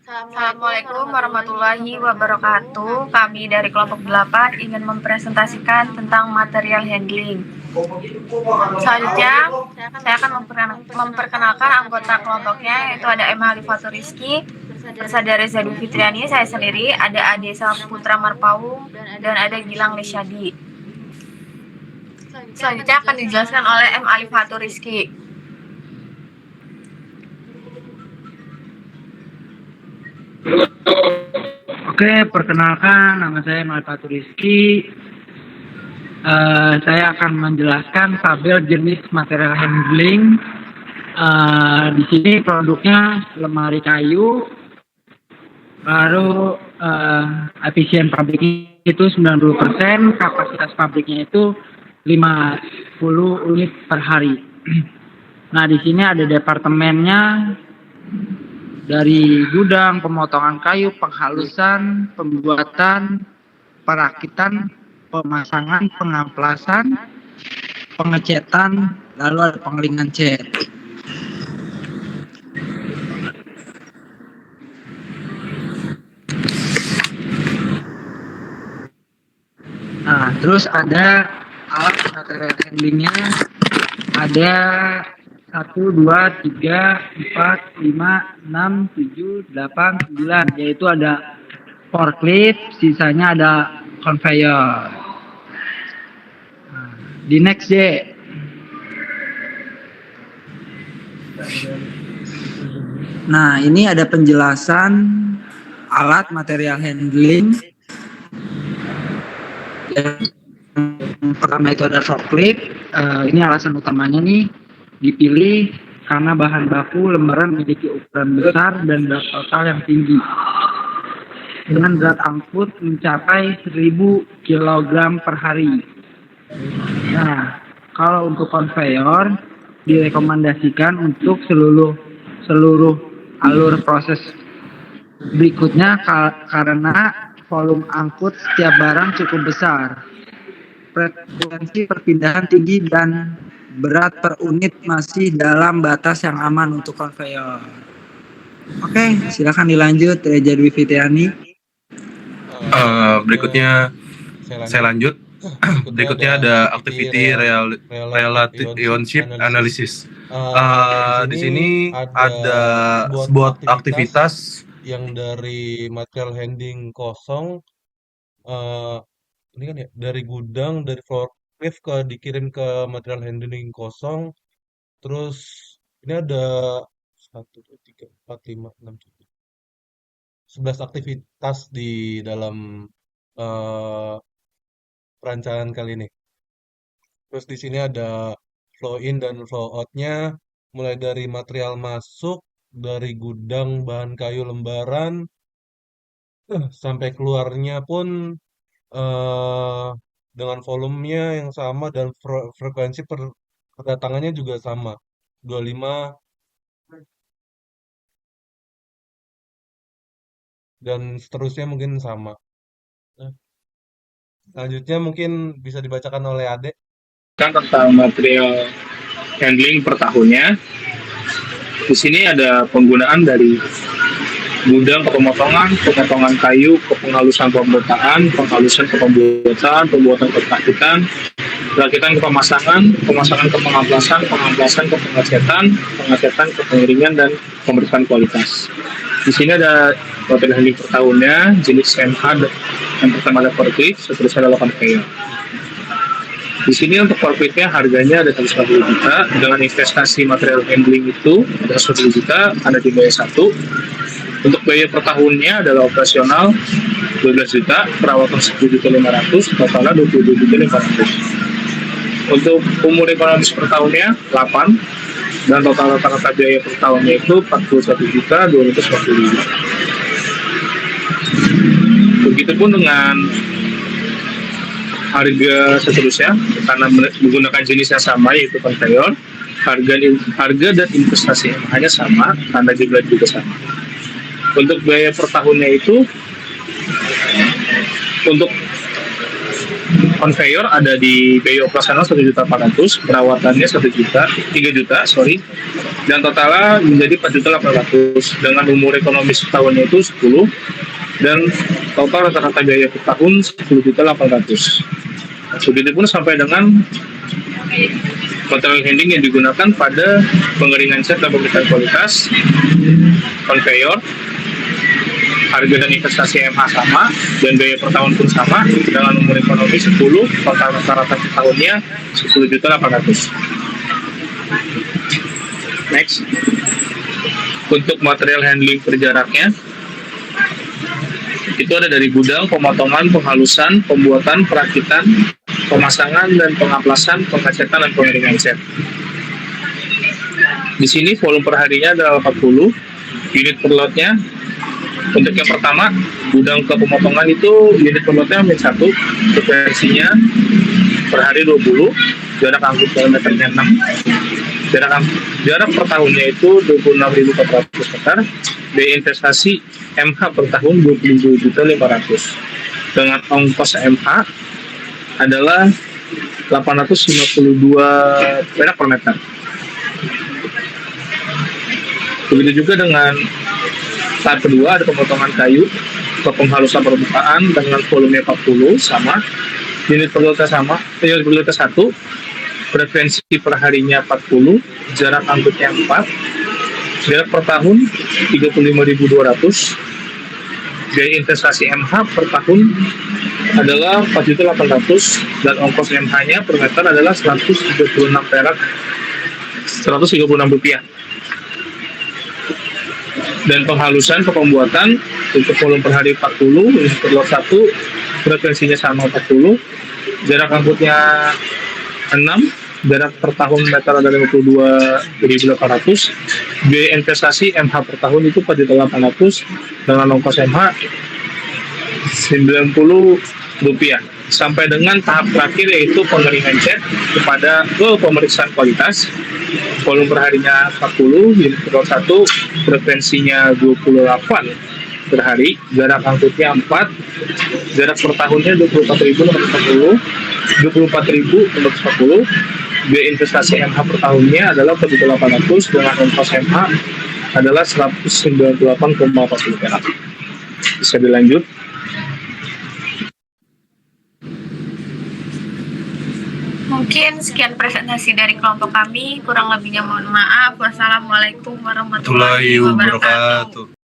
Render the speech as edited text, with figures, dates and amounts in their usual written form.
Assalamualaikum warahmatullahi wabarakatuh. Kami dari kelompok 8 ingin mempresentasikan tentang material handling. Selanjutnya, saya akan memperkenalkan anggota kelompoknya, yaitu ada Emma Alifatur Rizky, Persada Reza Dwi Fitriani, saya sendiri, ada Ade Saputra Marpaung, dan ada Gilang Lesyadi. Selanjutnya akan dijelaskan oleh M. Alifatur Rizky. Oke, perkenalkan, nama saya Alifatur Rizky. Saya akan menjelaskan tabel jenis material handling. Di sini produknya lemari kayu, lalu efisien pabriknya itu 90%, kapasitas pabriknya itu 50 unit per hari. Nah, di sini ada departemennya, dari gudang, pemotongan kayu, penghalusan, pembuatan, perakitan, pemasangan, pengamplasan, pengecetan, lalu ada pengeringan cat. Nah, terus ada alat material handlingnya, ada 1, 2, 3, 4, 5, 6, 7, 8, 9, yaitu ada forklift, sisanya ada conveyor. Nah, di next J. Nah, ini ada penjelasan alat material handling. Yang pertama itu ada forklift. Ini alasan utamanya nih dipilih karena bahan baku lembaran memiliki ukuran besar dan berat total yang tinggi dengan berat angkut mencapai 1000 kg per hari. Nah, kalau untuk conveyor direkomendasikan untuk seluruh alur proses berikutnya karena volume angkut setiap barang cukup besar, frekuensi perpindahan tinggi, dan berat per unit masih dalam batas yang aman untuk conveyor. Oke, silakan dilanjut Reza Dwi Fitriani. Berikutnya saya lanjut. Berikutnya ada activity relationship analysis. Di sini ada sebuah aktivitas yang dari material handling kosong, ini kan ya dari gudang, dari forklift dikirim ke material handling kosong. Terus ini ada 1, 2, 3, 4, 5, 6, 7, 11 aktivitas di dalam perancangan kali ini. Terus di sini ada flow in dan flow out-nya, mulai dari material masuk dari gudang bahan kayu lembaran sampai keluarnya pun dengan volumenya yang sama dan frekuensi kedatangannya juga sama, 25, dan seterusnya mungkin sama. Selanjutnya mungkin bisa dibacakan oleh Ade. Tentang material handling per tahunnya. Di sini ada penggunaan dari gudang ke pemotongan kayu ke penghalusan pembuatan, penghalusan ke pembuatan ke perakitan ke pemasangan ke pengamplasan ke pengecetan ke pengeringan dan pemeriksaan kualitas. Di sini ada material handling per tahunnya, jenis MH, yang pertama ada forklift, seterusnya adalah conveyor. Di sini untuk forkliftnya harganya ada 150 juta, dengan investasi material handling itu ada 10 juta, ada di biaya 1. Untuk biaya per tahunnya adalah operasional 12 juta, perawatan 10.500.000, totalnya 22.500.000. Untuk umur ekonomis per tahunnya 8, dan total rata-rata biaya per tahunnya itu 41.250.000. Begitupun dengan harga seterusnya, karena menggunakan jenisnya sama, yaitu conveyor, harga dan investasi hanya sama, karena jumlah juga sama. Untuk biaya per tahunnya itu, untuk Conveyor ada di biaya operasional 1.400.000, perawatannya 3 juta, sorry. Dan totalnya menjadi 4.800.000 dengan umur ekonomi setahunnya itu 10 dan total rata-rata biaya per tahun 10.800.000. Begitupun sampai dengan material handling yang digunakan pada pengeringan cat dan pemeriksaan kualitas, conveyor, harga dan investasi MH sama, dan biaya per tahun pun sama, dengan umur ekonomi 10, total rata-rata tahunnya 10.800.000. Next, untuk material handling berjaraknya, itu ada dari gudang, pemotongan, penghalusan, pembuatan, perakitan, pemasangan, dan pengaplasan, pengecekan, dan pengeringan cat. Di sini volume per harinya adalah 40, unit per lotnya. Untuk yang pertama, gudang ke pemotongan itu unit per lotnya -1, frekuensinya per hari 20, jarak angkut kilometernya 6, jarak per tahunnya itu 26.400 meter, biaya investasi MH per tahun 22.500.000, dengan ongkos MH adalah 852 perak per meter. Begitu juga dengan tahap kedua, ada pemotongan kayu ke penghalusan permukaan dengan volume 40 sama, unit per lotnya sama, unit per lotnya 1, frekuensi per harinya 40, jarak angkutnya 4, jarak per tahun 35.200, biaya investasi MH per tahun adalah 4.800.000 dan ongkos MH-nya per meter adalah 136 perak, 136 rupiah. Dan penghalusan ke pembuatan untuk volume per hari 40, unit per lot 1, frekuensinya sama 40, jarak angkutnya 6, jarak per tahun meter adalah 52.800, biaya investasi MH per tahun itu 4.800 dengan ongkos MH 90 rupiah. Sampai dengan tahap terakhir yaitu pengeringan cat kepada pemeriksaan kualitas, volume per harinya 40, unit per lot 1, frekuensinya 28 per hari, jarak angkutnya 4, jarak per tahunnya 24.640, biaya investasi MH per tahunnya adalah 4.800 dengan ongkos MH adalah 198,40 perak. Bisa dilanjut. Mungkin sekian presentasi dari kelompok kami, kurang lebihnya mohon maaf. Wassalamualaikum warahmatullahi Warahmatullahi wabarakatuh. wabarakatuh.